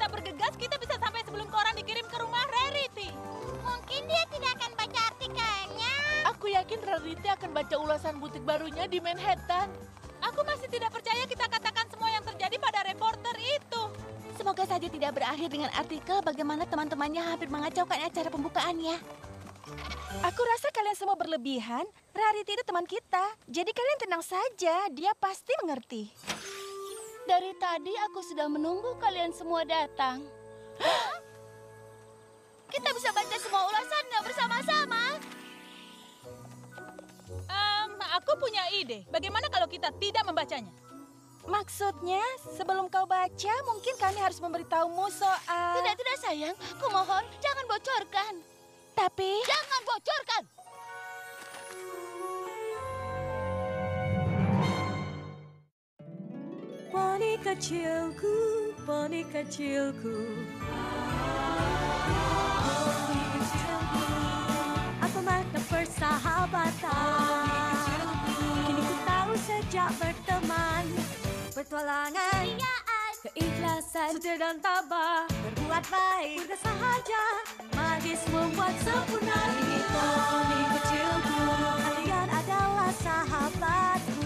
tidak bergegas, kita bisa sampai sebelum koran dikirim ke rumah Rarity. Mungkin dia tidak akan baca artikelnya. Aku yakin Rarity akan baca ulasan butik barunya di Manhattan. Aku masih tidak percaya kita katakan semua yang terjadi pada reporter itu. Semoga saja tidak berakhir dengan artikel bagaimana teman-temannya hampir mengacaukan acara pembukaannya. Aku rasa kalian semua berlebihan. Rarity itu teman kita. Jadi kalian tenang saja, dia pasti mengerti. Dari tadi aku sudah menunggu kalian semua datang. Kita bisa baca semua ulasannya bersama-sama. Aku punya ide. Bagaimana kalau kita tidak membacanya? Maksudnya, sebelum kau baca, mungkin kami harus memberitahumu soal... Tidak sayang. Kumohon, jangan bocorkan. Tapi... Jangan bocorkan! Poni kecilku, poni kecilku. Poni kecilku, apa makna persahabatan? Kini ku tahu sejak berteman, petualangan, keikhlasan, setia dan tabah, berbuat baik, mudah sahaja, magis membuat sempurna. Ini poni kecilku, kalian adalah sahabatku.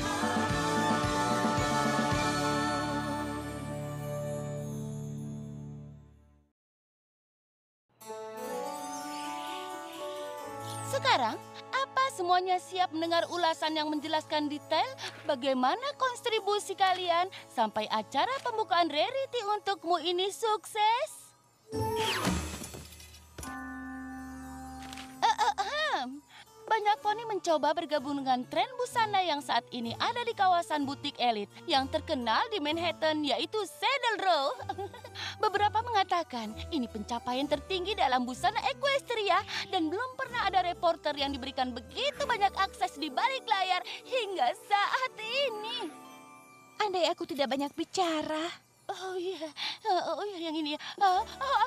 Sekarang, apa semuanya siap mendengar ulasan yang menjelaskan detail bagaimana kontribusi kalian sampai acara pembukaan Rarity untukmu ini sukses? Banyak poni mencoba bergabung dengan tren busana yang saat ini ada di kawasan butik elit yang terkenal di Manhattan, yaitu Saddle Row. Beberapa mengatakan ini pencapaian tertinggi dalam busana equestria dan belum pernah ada reporter yang diberikan begitu banyak akses di balik layar hingga saat ini. Andai aku tidak banyak bicara. Oh iya, yang ini ya.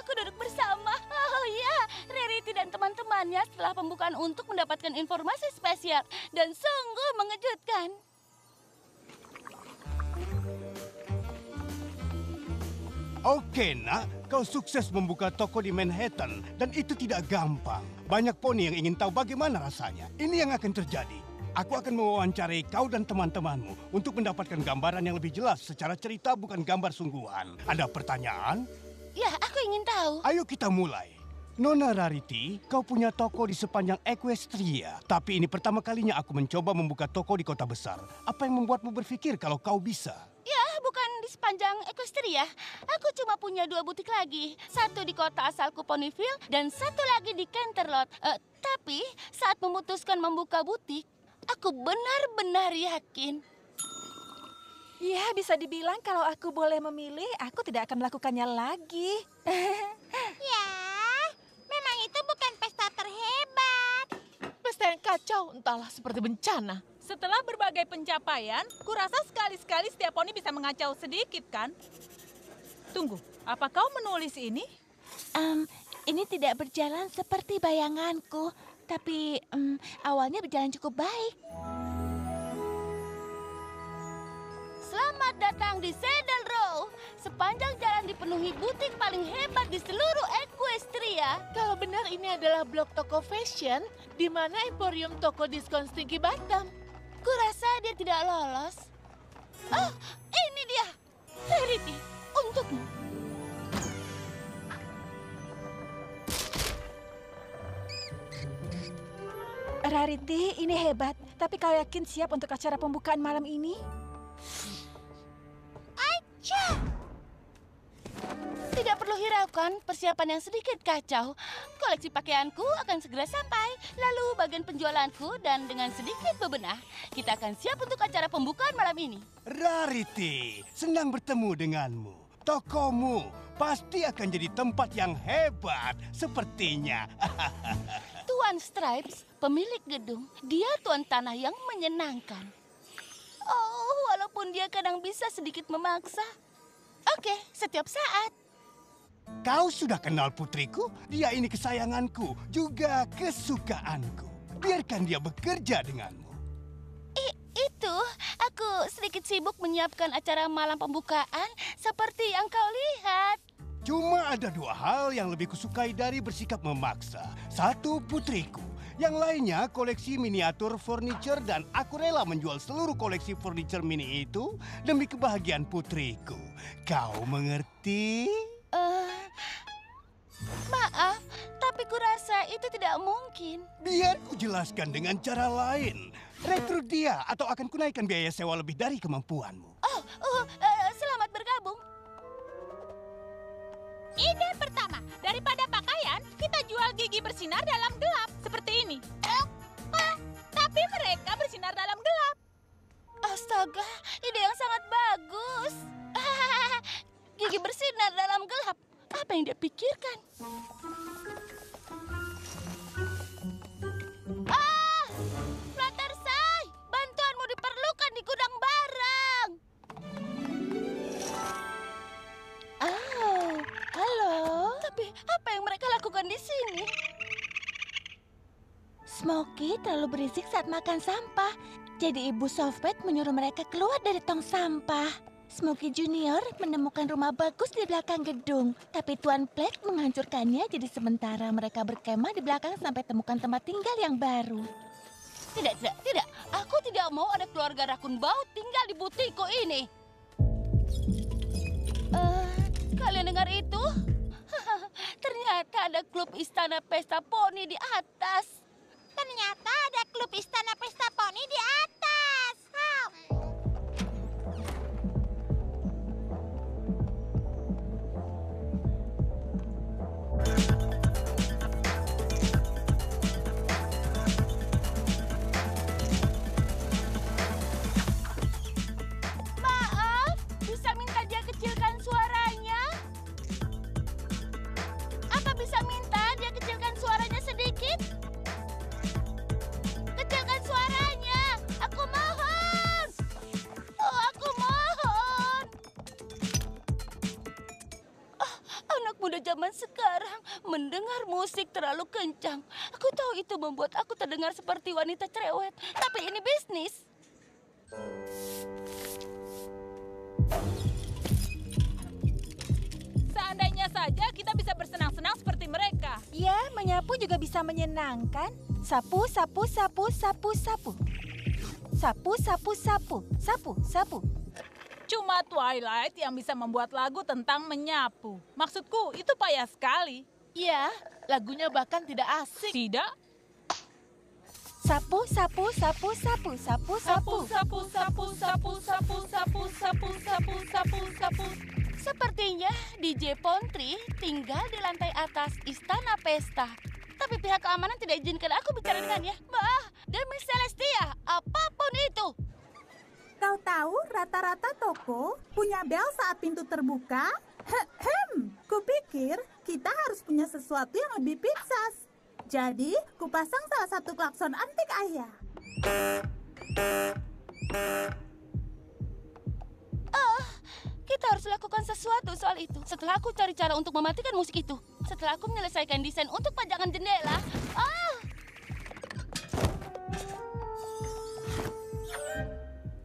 Aku duduk bersama. Oh iya, Rarity dan teman-temannya setelah pembukaan untuk mendapatkan informasi spesial dan sungguh mengejutkan. Oke, nak. Kau sukses membuka toko di Manhattan dan itu tidak gampang. Banyak poni yang ingin tahu bagaimana rasanya. Ini yang akan terjadi. Aku akan mewawancarai kau dan teman-temanmu untuk mendapatkan gambaran yang lebih jelas secara cerita bukan gambar sungguhan. Ada pertanyaan? Ya, aku ingin tahu. Ayo kita mulai. Nona Rarity, kau punya toko di sepanjang Equestria. Tapi ini pertama kalinya aku mencoba membuka toko di kota besar. Apa yang membuatmu berpikir kalau kau bisa? Ya, bukan di sepanjang Equestria. Aku cuma punya 2 butik lagi. Satu di kota asalku Ponyville dan satu lagi di Canterlot. Tapi saat memutuskan membuka butik, aku benar-benar yakin. Ya, bisa dibilang kalau aku boleh memilih, aku tidak akan melakukannya lagi. Ya, memang itu bukan pesta terhebat. Pesta yang kacau, entahlah seperti bencana. Setelah berbagai pencapaian, kurasa sekali-sekali setiap poni bisa mengacau sedikit, kan? Tunggu, apa kau menulis ini? Ini tidak berjalan seperti bayanganku, tapi awalnya berjalan cukup baik. Selamat datang di Saddle Row. Sepanjang jalan dipenuhi butik paling hebat di seluruh Equestria. Kalau benar ini adalah blok toko fashion, di mana emporium toko diskon Stinky Bottom. Kurasa dia tidak lolos. Oh, ini dia. Rarity, untukmu. Rarity, ini hebat. Tapi kau yakin siap untuk acara pembukaan malam ini? Tidak perlu hiraukan, persiapan yang sedikit kacau. Koleksi pakaianku akan segera sampai. Lalu bagian penjualanku dan dengan sedikit bebenah, kita akan siap untuk acara pembukaan malam ini. Rarity, senang bertemu denganmu. Tokomu pasti akan jadi tempat yang hebat sepertinya. Tuan Stripes, pemilik gedung, dia tuan tanah yang menyenangkan. Oh, walaupun dia kadang bisa sedikit memaksa. Oke, setiap saat. Kau sudah kenal putriku? Dia ini kesayanganku, juga kesukaanku. Biarkan dia bekerja denganmu. Itu, aku sedikit sibuk menyiapkan acara malam pembukaan seperti yang kau lihat. Cuma ada dua hal yang lebih kusukai dari bersikap memaksa. Satu, putriku. Yang lainnya, koleksi miniatur furniture dan aku rela menjual seluruh koleksi furniture mini itu demi kebahagiaan putriku. Kau mengerti? Maaf, tapi kurasa itu tidak mungkin. Biar ku jelaskan dengan cara lain. Rekrut dia atau akan kunaikkan biaya sewa lebih dari kemampuanmu. Selamat bergabung. Ide pertama, daripada pakaian, kita jual gigi bersinar dalam gelap. Seperti ini. Tapi mereka bersinar dalam gelap. Astaga, ide yang sangat bagus. Gigi bersinar dalam gelap. Apa yang dia pikirkan? Fluttershy, bantuanmu diperlukan di gudang barang. Oh, halo. Tapi apa yang mereka lakukan di sini? Smokey terlalu berisik saat makan sampah. Jadi Ibu Softbed menyuruh mereka keluar dari tong sampah. Smokey Junior menemukan rumah bagus di belakang gedung. Tapi Tuan Black menghancurkannya, jadi sementara mereka berkemah di belakang sampai temukan tempat tinggal yang baru. Tidak. Aku tidak mau ada keluarga rakun bau tinggal di butikku ini. Kalian dengar itu? Ternyata ada klub Istana Pesta Poni di atas. Ternyata ada klub Istana Pesta Poni di atas. Maaf, bisa minta dia kecilkan suaranya? Apa bisa minta dia kecilkan suaranya sedikit? Kecilkan suaranya, aku mohon. Oh, aku mohon. Anak muda zaman sekarang mendengar musik terlalu kencang. Aku tahu itu membuat aku terdengar seperti wanita cerewet, tapi ini bisnis. Seandainya saja kita bisa bersenang-senang seperti mereka. Ya, menyapu juga bisa menyenangkan. Sapu, sapu, sapu, sapu, sapu. Sapu, sapu, sapu, sapu, sapu. Cuma Twilight yang bisa membuat lagu tentang menyapu. Maksudku, itu payah sekali. Ya, lagunya bahkan tidak asik. Tidak? Sapu, sapu, sapu, sapu, sapu, sapu. Sapu, sapu, sapu, sapu, sapu, sapu, sapu, sapu, sapu. Sepertinya DJ Pontri tinggal di lantai atas Istana Pesta. Tapi pihak keamanan tidak izinkan aku bicara dengannya. Bah, demi Celestia, apapun itu. Kau tahu rata-rata toko punya bel saat pintu terbuka? Kupikir kita harus punya sesuatu yang lebih piksas. Jadi, kupasang salah satu klakson antik ayah. Kita harus lakukan sesuatu soal itu. Setelah aku cari cara untuk mematikan musik itu. Setelah aku menyelesaikan desain untuk pajangan jendela.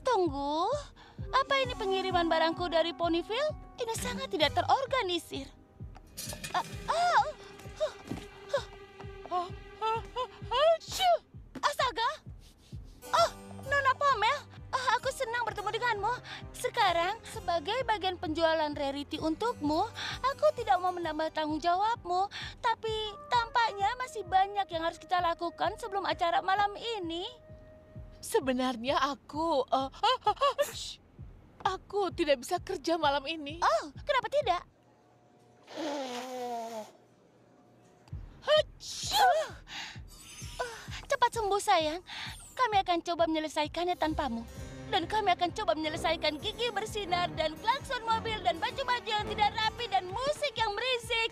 Tunggu, apa ini pengiriman barangku dari Ponyville? Ini sangat tidak terorganisir. Astaga! Oh, Nona Pomel, aku senang bertemu denganmu. Sekarang, sebagai bagian penjualan Rarity untukmu, aku tidak mau menambah tanggung jawabmu. Tapi tampaknya masih banyak yang harus kita lakukan sebelum acara malam ini. Sebenarnya aku tidak bisa kerja malam ini. Oh, kenapa tidak? Cepat sembuh, sayang. Kami akan coba menyelesaikannya tanpamu. Dan kami akan coba menyelesaikan gigi bersinar dan klakson mobil dan baju-baju yang tidak rapi dan musik yang berisik.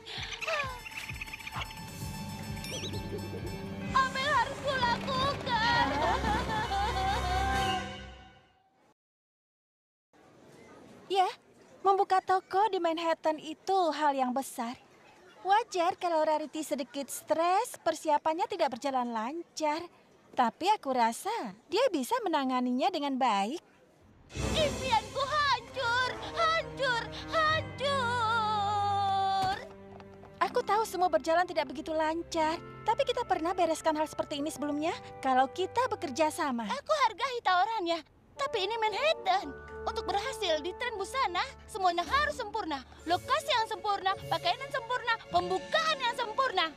Apa yang harus kulakukan? Ya, membuka toko di Manhattan itu hal yang besar. Wajar kalau Rarity sedikit stres, persiapannya tidak berjalan lancar. Tapi aku rasa dia bisa menanganinya dengan baik. Impianku hancur, hancur, hancur. Aku tahu semua berjalan tidak begitu lancar, tapi kita pernah bereskan hal seperti ini sebelumnya kalau kita bekerja sama. Aku hargai tawarannya, tapi ini Manhattan. Untuk berhasil di tren busana, semuanya harus sempurna. Lokasi yang sempurna, pakaian yang sempurna, pembukaan yang sempurna.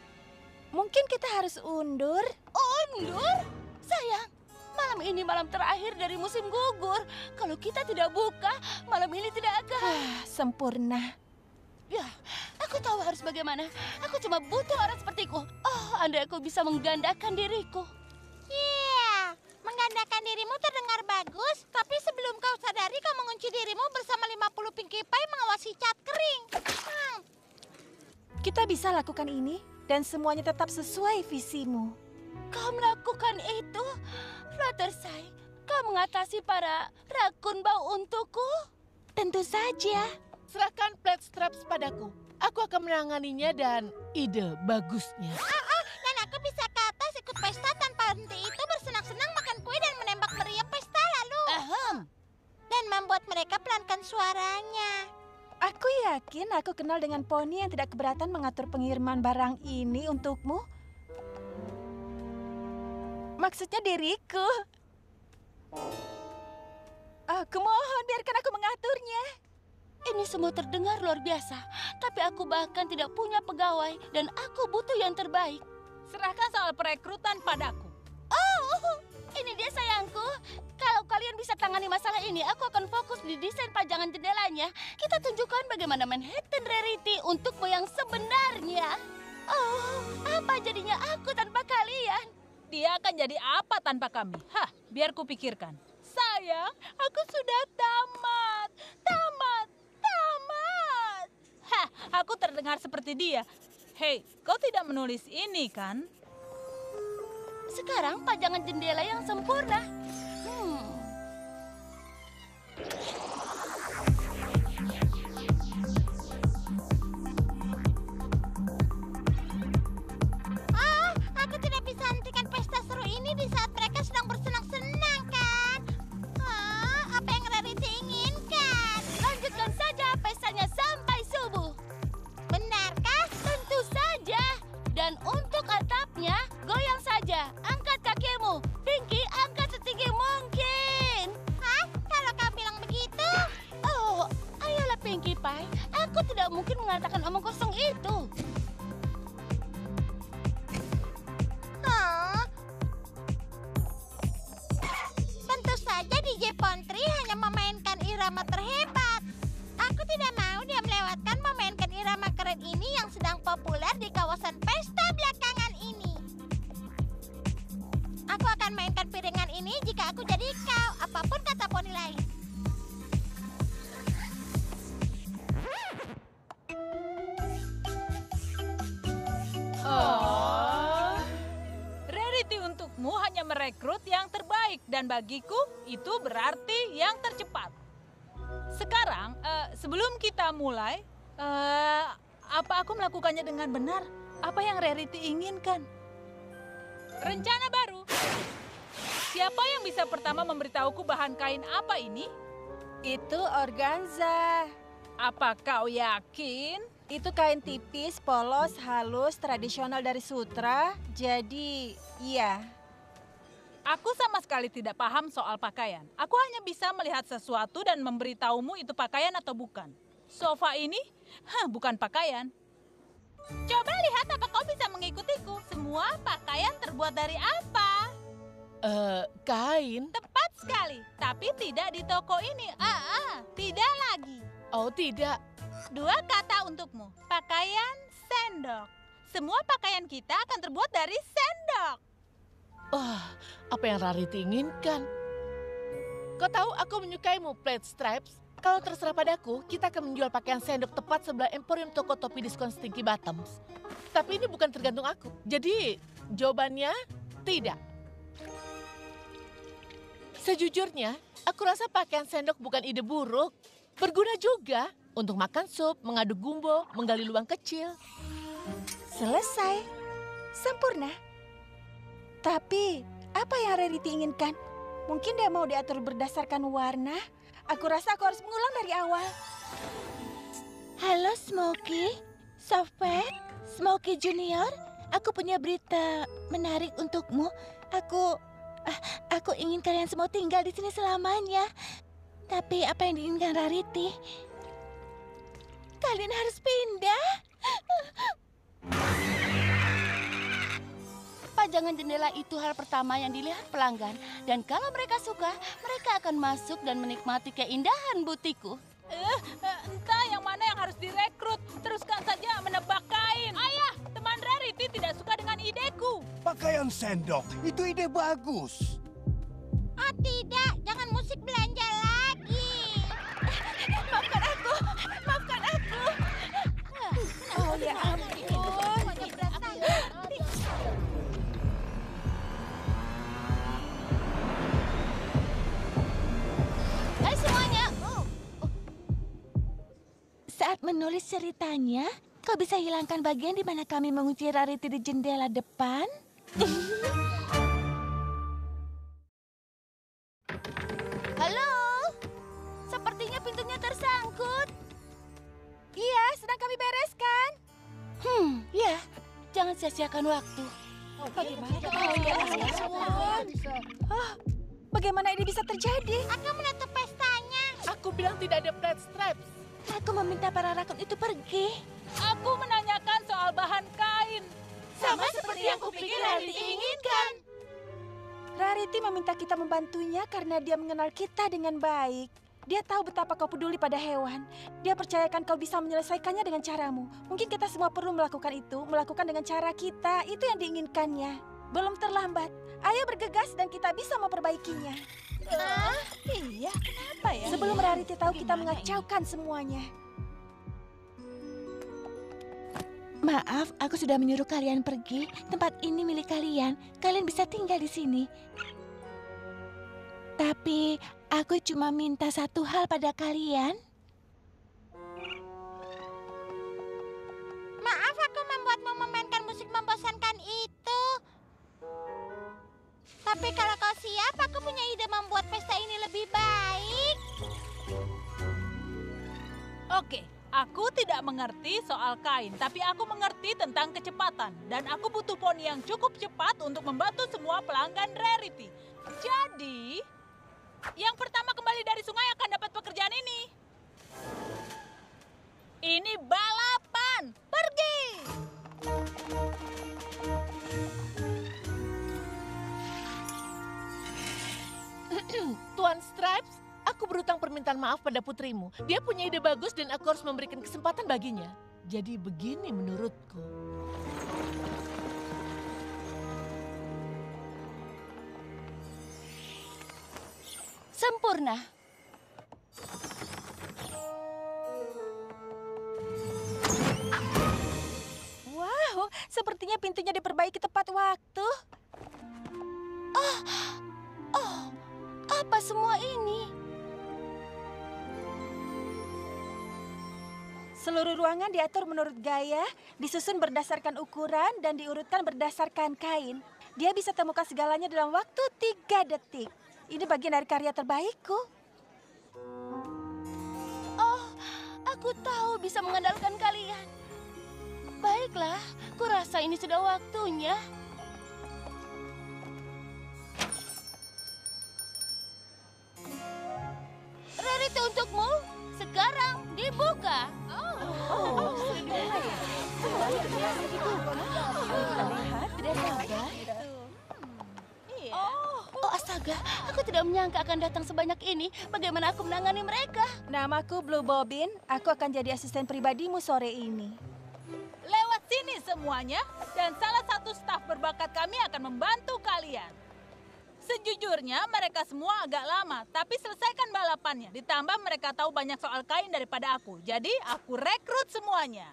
Mungkin kita harus undur. Undur? Sayang, malam ini malam terakhir dari musim gugur. Kalau kita tidak buka, malam ini tidak akan... Sempurna. Ya, aku tahu harus bagaimana. Aku cuma butuh orang sepertiku. Oh, andai aku bisa menggandakan diriku. Iya, menggandakan dirimu terdengar bagus, tapi sebelum kau sadari kau mengunci dirimu bersama 50 Pinkie Pie mengawasi cat kering. Kita bisa lakukan ini dan semuanya tetap sesuai visimu. Kau melakukan itu? Fluttershy, kau mengatasi para rakun bau untukku? Tentu saja. Serahkan plate straps padaku. Aku akan menanganinya dan ide bagusnya. Dan aku bisa ke atas ikut pesta tanpa henti itu bersenang-senang makan kue dan menembak meriam pesta lalu. Dan membuat mereka pelankan suaranya. Aku yakin aku kenal dengan poni yang tidak keberatan mengatur pengiriman barang ini untukmu. Maksudnya diriku. Aku mohon biarkan aku mengaturnya. Ini semua terdengar luar biasa, tapi aku bahkan tidak punya pegawai dan aku butuh yang terbaik. Serahkan soal perekrutan padaku. Oh, ini dia sayangku. Kalau kalian bisa tangani masalah ini, aku akan fokus di desain pajangan jendelanya. Kita tunjukkan bagaimana Manhattan Rarity untukmu yang sebenarnya. Oh, apa jadinya aku tanpa kalian? Dia akan jadi apa tanpa kami? Hah, biar kupikirkan. Sayang, aku sudah tamat. Hah, aku terdengar seperti dia. Hei, kau tidak menulis ini kan? Sekarang pajangan jendela yang sempurna. Aku tidak bisa hentikan pesta seru ini di saat mereka sedang bersenang-senang kan? Apa yang Rarity inginkan? Lanjutkan saja pestanya sampai subuh. Benarkah? Tentu saja. Dan untuk atapnya, goyang saja. Angkat kakimu. Pinky, angkat setinggi mungkin. Hah? Kalau kau bilang begitu? Oh, ayolah Pinkie Pie. Aku tidak mungkin mengatakan omong kosong itu. Tentu saja DJ Pontri hanya memainkan irama terhebat. Aku tidak mau dia melewatkan memainkan irama keren ini yang sedang populer di kawasan pesta belakangan ini. Aku akan mainkan piringan ini jika aku jadi kau, apapun kata poni lain. Rarity untukmu hanya merekrut yang terbaik dan bagiku itu berarti yang tercepat. Sekarang, sebelum kita mulai, apa aku melakukannya dengan benar? Apa yang Rarity inginkan? Rencana baru. Siapa yang bisa pertama memberitahuku bahan kain apa ini? Itu organza. Apa kau yakin? Itu kain tipis, polos, halus, tradisional dari sutra. Jadi, iya. Aku sama sekali tidak paham soal pakaian. Aku hanya bisa melihat sesuatu dan memberitahumu itu pakaian atau bukan. Sofa ini, bukan pakaian. Coba lihat apa kau bisa mengikutiku. Semua pakaian terbuat dari apa? Kain? Tepat sekali, tapi tidak di toko ini. Tidak lagi. Oh, tidak. 2 kata untukmu. Pakaian sendok. Semua pakaian kita akan terbuat dari sendok. Apa yang Rarity inginkan? Kau tahu aku menyukaimu, Plate Stripes. Kalau terserah padaku, kita akan menjual pakaian sendok tepat sebelah emporium toko topi diskon Stinky Bottoms. Tapi ini bukan tergantung aku. Jadi, jawabannya tidak. Sejujurnya, aku rasa pakaian sendok bukan ide buruk. Berguna juga untuk makan sup, mengaduk gumbo, menggali lubang kecil. Selesai. Sempurna. Tapi, apa yang Rarity inginkan? Mungkin dia mau diatur berdasarkan warna. Aku rasa aku harus mengulang dari awal. Halo Smokey, Softpad, Smokey Junior, aku punya berita menarik untukmu. Aku ingin kalian semua tinggal di sini selamanya. Tapi apa yang diinginkan Rarity? Kalian harus pindah. Pajangan jendela itu hal pertama yang dilihat pelanggan. Dan kalau mereka suka, mereka akan masuk dan menikmati keindahan butikku. Entah yang mana yang harus direkrut. Teruskan saja menebak kain. Ayah, teman Rarity tidak suka dengan ideku. Pakaian sendok, itu ide bagus. Oh tidak, jangan musik belanja lagi. Maafkan aku. Oh ya ampun. Hai semuanya. Saat menulis ceritanya, kau bisa hilangkan bagian di mana kami mengunci Rarity di jendela depan? Halo? Sepertinya pintunya tersangkut. Iya, sedang kami bereskan. Ya. Jangan sia-siakan waktu. Bagaimana ini bisa terjadi? Aku menutup pestanya. Aku bilang tidak ada Plat Stripes. Aku meminta para rakun itu pergi. Aku menanyakan soal bahan kain. Sama seperti yang kupikir Rarity inginkan. Rarity meminta kita membantunya karena dia mengenal kita dengan baik. Dia tahu betapa kau peduli pada hewan. Dia percayakan kau bisa menyelesaikannya dengan caramu. Mungkin kita semua perlu melakukan itu, melakukan dengan cara kita. Itu yang diinginkannya. Belum terlambat. Ayo bergegas dan kita bisa memperbaikinya. Iya, kenapa ya? Sebelum Rarity tahu kita mengacaukan semuanya. Maaf, aku sudah menyuruh kalian pergi. Tempat ini milik kalian. Kalian bisa tinggal di sini. Tapi aku cuma minta satu hal pada kalian. Maaf, aku membuatmu memainkan musik membosankan itu. Tapi kalau kau siap, aku punya ide membuat pesta ini lebih baik. Oke, aku tidak mengerti soal kain, tapi aku mengerti tentang kecepatan. Dan aku butuh poni yang cukup cepat untuk membantu semua pelanggan Rarity. Jadi, yang pertama kembali dari sungai akan dapat pekerjaan ini. Ini balapan. Pergi! Tuan Stripes, aku berutang permintaan maaf pada putrimu. Dia punya ide bagus dan aku harus memberikan kesempatan baginya. Jadi begini menurutku. Sempurna. Wow, sepertinya pintunya diperbaiki tepat waktu. Apa semua ini? Seluruh ruangan diatur menurut gaya, disusun berdasarkan ukuran, dan diurutkan berdasarkan kain. Dia bisa temukan segalanya dalam waktu 3 detik. Ini bagian dari karya terbaikku. Oh, aku tahu bisa mengandalkan kalian. Baiklah, kurasa ini sudah waktunya. Rarity untukmu, sekarang dibuka. Oh, astaga, aku tidak menyangka akan datang sebanyak ini. Bagaimana aku menangani mereka? Namaku Blue Bobbin, aku akan jadi asisten pribadimu sore ini. Lewat sini semuanya, dan salah satu staf berbakat kami akan membantu kalian. Sejujurnya mereka semua agak lama, tapi selesaikan balapannya. Ditambah mereka tahu banyak soal kain daripada aku. Jadi aku rekrut semuanya.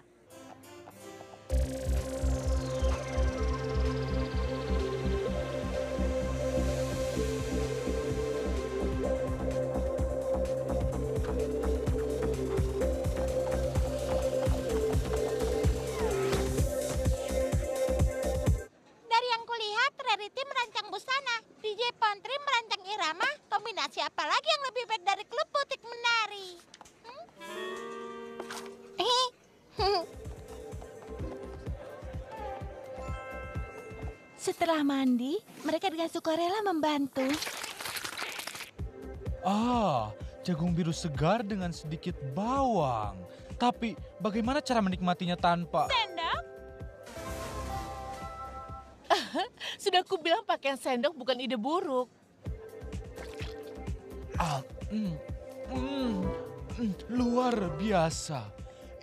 Dari yang kulihat, Rarity merancang busana, DJ Pantry merancang irama, kombinasi apa lagi yang lebih baik dari klub butik menari? Setelah mandi, mereka dengan sukarela membantu. Jagung biru segar dengan sedikit bawang. Tapi bagaimana cara menikmatinya tanpa... Sendok? Sudah aku bilang pakaian sendok bukan ide buruk. Luar biasa.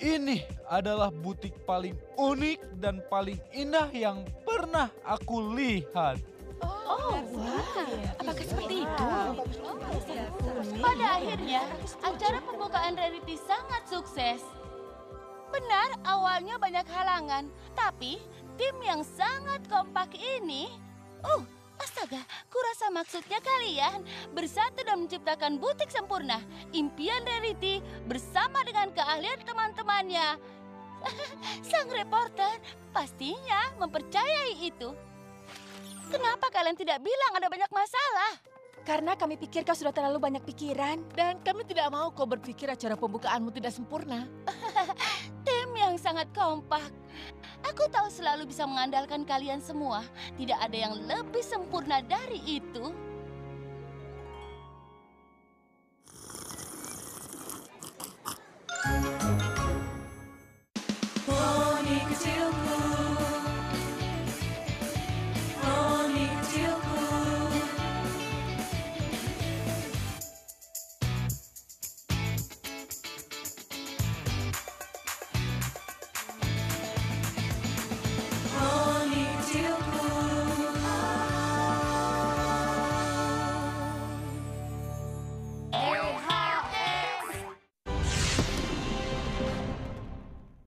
Ini adalah butik paling unik dan paling indah yang pernah aku lihat. Apakah seperti itu? Pada akhirnya, acara pembukaan Rarity sangat sukses. Benar, awalnya banyak halangan, tapi tim yang sangat kompak ini... astaga, kurasa maksudnya kalian bersatu dan menciptakan butik sempurna. Impian Rarity bersama dengan keahlian teman-temannya. Sang reporter pastinya mempercayai itu. Kenapa kalian tidak bilang ada banyak masalah? Karena kami pikir kau sudah terlalu banyak pikiran. Dan kami tidak mau kau berpikir acara pembukaanmu tidak sempurna. Tim yang sangat kompak. Aku tahu selalu bisa mengandalkan kalian semua. Tidak ada yang lebih sempurna dari itu.